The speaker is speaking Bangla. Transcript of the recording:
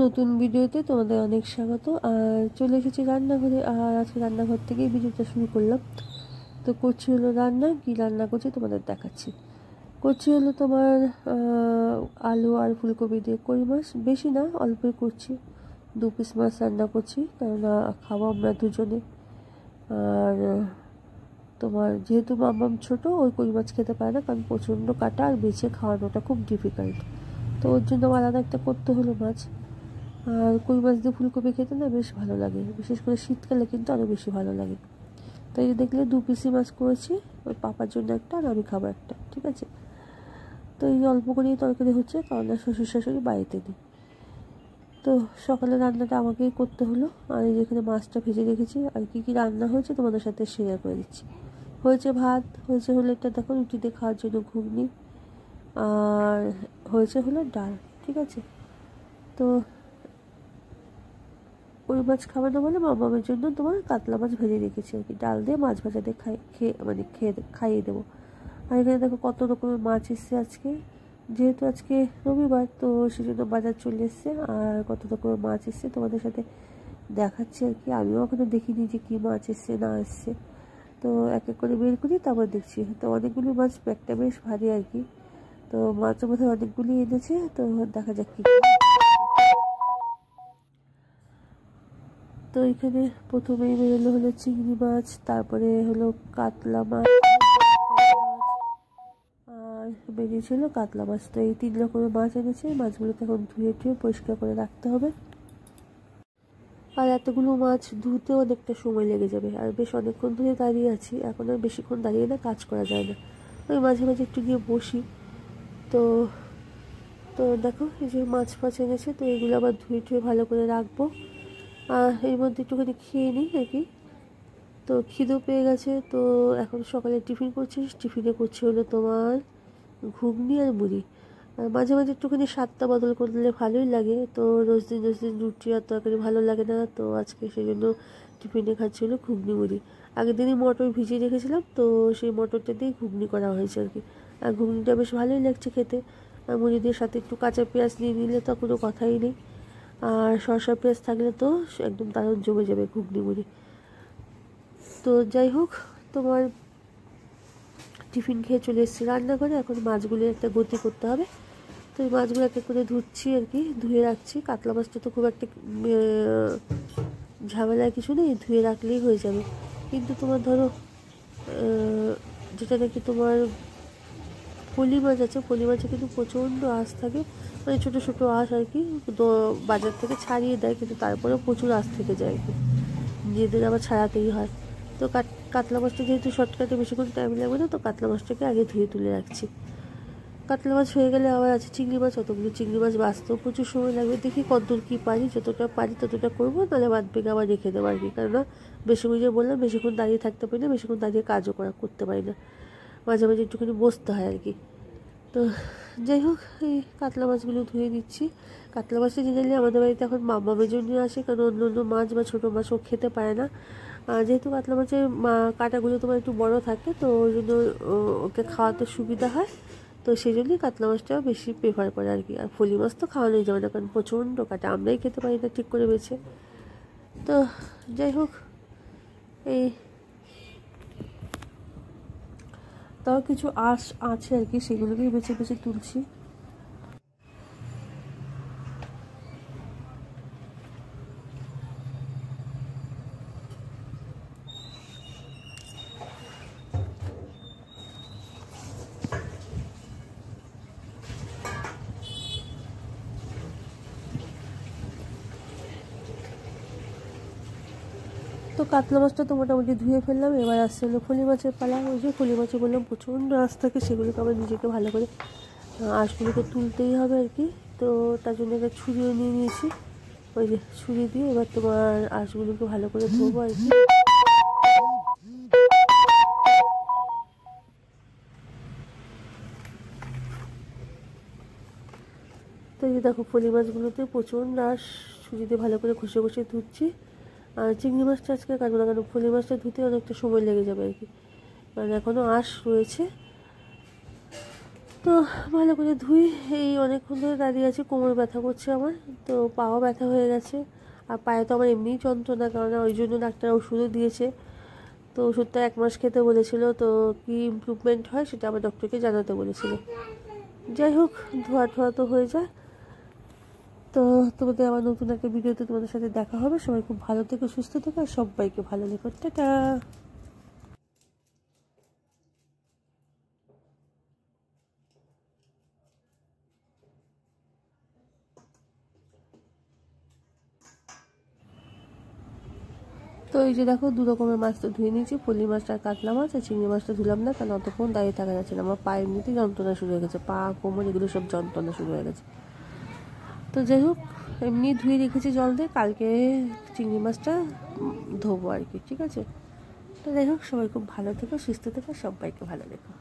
নতুন ভিডিওতে তোমাদের অনেক স্বাগত। আর চলে এসেছি রান্নাঘরে, আর আজকে রান্নাঘর থেকেই ভিডিওটা শুরু করলাম। তো করছি হলো রান্না, কি রান্না করছি তোমাদের দেখাচ্ছি। করছি হলো তোমার আলু আর ফুলকপি দিয়ে কই মাছ, বেশি না অল্পই করছি, 2 পিস মাছ রান্না করছি, কেননা খাবো আমরা দুজনে। আর তোমার যেহেতু মাম্মাম ছোটো, ওই কই মাছ খেতে পারে না, কারণ প্রচণ্ড কাটা আর বেছে খাওয়ানোটা খুব ডিফিকাল্ট। তো ওর জন্য আলাদা একটা করতে হলো মাছ। আর কই মাছ দিয়ে ফুলকপি খেতে না বেশ ভালো লাগে, বিশেষ করে শীতকালে কিন্তু আরও বেশি ভালো লাগে। তো এই দেখলে 2 পিসি মাছ করেছি, ওই পাপার জন্য একটা আর আমি খাবো একটা, ঠিক আছে। তো এই অল্প করেই তরকারি হচ্ছে, কারণ শ্বশুর শাশুড়ি বাড়িতে নেই। তো সকালে রান্নাটা আমাকেই করতে হলো। আর এই যেখানে মাছটা ভেজে রেখেছি, আর কি কী রান্না হয়েছে তোমাদের সাথে শেয়ার করে দিচ্ছি। হয়েছে ভাত, হয়েছে হলো এটা দেখো রুটি দিয়ে খাওয়ার জন্য ঘুগনি, আর হয়েছে হলো ডাল, ঠিক আছে। তো ওই মাছ খাবে না বলে মামামের জন্য তোমার কাতলা মাছ ভেজে রেখেছি আর কি, ডাল দিয়ে মাছ ভাজা দিয়ে খাইয়ে দেবো। আর এখানে দেখো কত রকমের মাছ এসছে আজকে, যেহেতু আজকে রবিবার, তো সেজন্য বাজার চলে এসছে। আর কত রকমের মাছ এসছে তোমাদের সাথে দেখাচ্ছি আর কি। আমিও এখনো দেখিনি যে কী মাছ এসছে না এসছে, তো এক এক করে বের করি তারপর দেখছি। তো অনেকগুলি মাছ, ব্যাগটা বেশ ভারী আর কি। তো মাছের মধ্যে অনেকগুলি এনেছে, তো দেখা যাক কী। তো এখানে প্রথমেই বেরোলো হলো চিংড়ি মাছ, তারপরে হলো কাতলা মাছ, আর বেরিয়েছিল কাতলা মাছ। তো এই 3 রকমের মাছ এনেছে। মাছগুলোকে এখন ধুয়ে পরিষ্কার করে রাখতে হবে। আর এতগুলো মাছ ধুতেও অনেকটা সময় লেগে যাবে, আর বেশ অনেকক্ষণ ধরে দাঁড়িয়ে আছি, এখন আর বেশিক্ষণ দাঁড়িয়ে না কাজ করা যায় না। ওই মাঝে মাঝে একটু গিয়ে বসি। তো তো দেখো এই যে মাছ এনেছে, তো এগুলো আবার ধুয়ে ভালো করে রাখবো। আর এর মধ্যে একটুখানি খেয়ে নিই আর কি। তো খিদেও পেয়ে গেছে। তো এখন সকালে টিফিন করছি, টিফিনে করছি হলো তোমার ঘুগনি আর মুড়ি। আর মাঝে মাঝে একটুখানি স্বাদটা বদল করলে ভালোই লাগে। তো রোজ দিন রুটি আর তরকারি ভালো লাগে না, তো আজকে সেই জন্য টিফিনে খাচ্ছি হলো ঘুগনি মুড়ি। আগের দিনই মটর ভিজিয়ে রেখেছিলাম, তো সেই মটরটা দিয়ে ঘুগনি করা হয়েছে আর কি। আর ঘুগনিটা বেশ ভালোই লাগছে খেতে। আর মুড়ি দিয়ে সাথে একটু কাঁচা পেঁয়াজ নিয়ে নিলে তো কোনো কথাই নেই। আর শসা পেঁয়াজ থাকলে তো একদম দারুণ জমে যাবে ঘুগনি মুড়ি। তো যাই হোক, তোমার টিফিন খেয়ে চলে এসেছি রান্নাঘরে। এখন মাছগুলো একটা গতি করতে হবে। তো এই মাছগুলো একটা করে ধুচ্ছি আর কি, ধুয়ে রাখছি। কাতলা মাছটা তো খুব একটা ঝামেলার কিছু নেই, ধুয়ে রাখলেই হয়ে যাবে। কিন্তু তোমার ধরো যেটা নাকি তোমার পলি মাছ আছে, পলি মাছে কিন্তু প্রচণ্ড আঁশ থাকে, মানে ছোটো ছোটো আঁশ আর কি। বাজার থেকে ছাড়িয়ে দেয়, কিন্তু তারপরেও প্রচুর আঁশ থেকে যায় আর কি, নিজেদের আবার ছাড়াতেই হয়। তো কাতলা মাছটা যেহেতু শর্টকাটে বেশিক্ষণ টাইম লাগবে না, তো কাতলা মাছটাকে আগে ধুয়ে তুলে রাখছি। কাতলা মাছ হয়ে গেলে আবার আছে চিংড়ি মাছ, অতগুলো চিংড়ি মাছ বাঁচতেও প্রচুর সময় লাগবে। দেখি কতদূর কী পারি, যতটা পারি ততটা করবো, নাহলে বাদ বেগে আবার রেখে দেবো আর কি। কেননা বেশিক্ষণ যে বললাম, বেশিক্ষণ দাঁড়িয়ে থাকতে পারি না, বেশিক্ষণ দাঁড়িয়ে কাজও করতে পারি না, মাঝে মাঝে একটুখানি বসতে হয় আর কি। তো যাই হোক, এই কাতলা মাছগুলো ধুয়ে দিচ্ছি। কাতলা মাছটা জেনারেলি আমাদের বাড়িতে এখন মামামের জন্য আসে, কারণ অন্য অন্য মাছ বা ছোটো মাছ ও খেতে পারে না। যেহেতু কাতলা মাছের কাঁটাগুলো তোমার একটু বড় থাকে, তো ওই জন্য ওকে খাওয়াতে সুবিধা হয়। তো সেই জন্যই কাতলা মাছটা বেশি প্রেফার করে আর কি। আর ফলি মাছ তো খাওয়ানোই যাবে না, কারণ প্রচণ্ড কাটা, আমরাই খেতে পারি না ঠিক করে বেছে। তো যাই হোক, এই তাও কিছু আঁশ আছে আর কি, সেগুলোকেই বেছে বেছে তুলছি। তো কাতলা মাছটা তো মোটামুটি ধুয়ে ফেললাম। এবার আসছে হলো ফলি মাছের পালা। ওই যে ফলি মাছে বললাম প্রচণ্ড আঁশ থাকে, সেগুলোকে আবার নিজেকে ভালো করে আঁশগুলোকে তুলতেই হবে আর কি। তো তার জন্য একটা ছুরিও নিয়ে নিয়েছি, ওই যে ছুরি দিয়ে এবার তোমার আঁশগুলোকে ভালো করে ধোবো আর কি। তো এই দেখো ফলি মাছগুলোতে প্রচণ্ড আঁশ, ছুরি দিয়ে ভালো করে ঘষে ঘষে ধুচ্ছি। আর চিংড়ি মাছটা আজকে কাটবো না, কারণ ফলি মাছটা ধুতে অনেকটা সময় লেগে যাবে আর কি, কারণ এখনও আঁশ রয়েছে। তো ভালো করে ধুই। এই অনেকক্ষণ ধরে দাঁড়িয়ে আছে, কোমর ব্যথা করছে আমার, তো পাও ব্যথা হয়ে গেছে। আর পায়ে তো আমার এমনিই যন্ত্রণা, কারণ ওই জন্য ডাক্তার ওষুধও দিয়েছে। তো ওষুধটা 1 মাস খেতে বলেছিল, তো কি ইমপ্রুভমেন্ট হয় সেটা আবার ডক্টরকে জানাতে বলেছিল। যাই হোক, ধোয়া ঠোয়া তো হয়ে যায়। তো তোমাদের আবার নতুন একটা ভিডিওতে তোমাদের সাথে দেখা হবে। সবাই খুব ভালো থেকো, সুস্থ থেকো, আর সবাইকে ভালো লেখো। টাটা। তো এই যে দেখো, 2 রকমের মাছ তো ধুয়ে নিয়েছি, পলি মাছটা আর কাতলা মাছ। আর চিংড়ি মাছটা ধুলাম না, কারণ অতক্ষণ দাঁড়িয়ে থাকা যাচ্ছে না। আমার পা এমনিতেই যন্ত্রণা শুরু হয়ে গেছে, পা কোমর এগুলো সব যন্ত্রণা শুরু হয়ে গেছে। তো যাই হোক, এমনি ধুয়ে রেখেছি জল দিয়ে, কালকে চিংড়ি মাছটা ধোবো আর কি, ঠিক আছে। তো যাই হোক, সবাই খুব ভালো থেকো, সুস্থ থেকো, সবাইকে ভালো রেখো।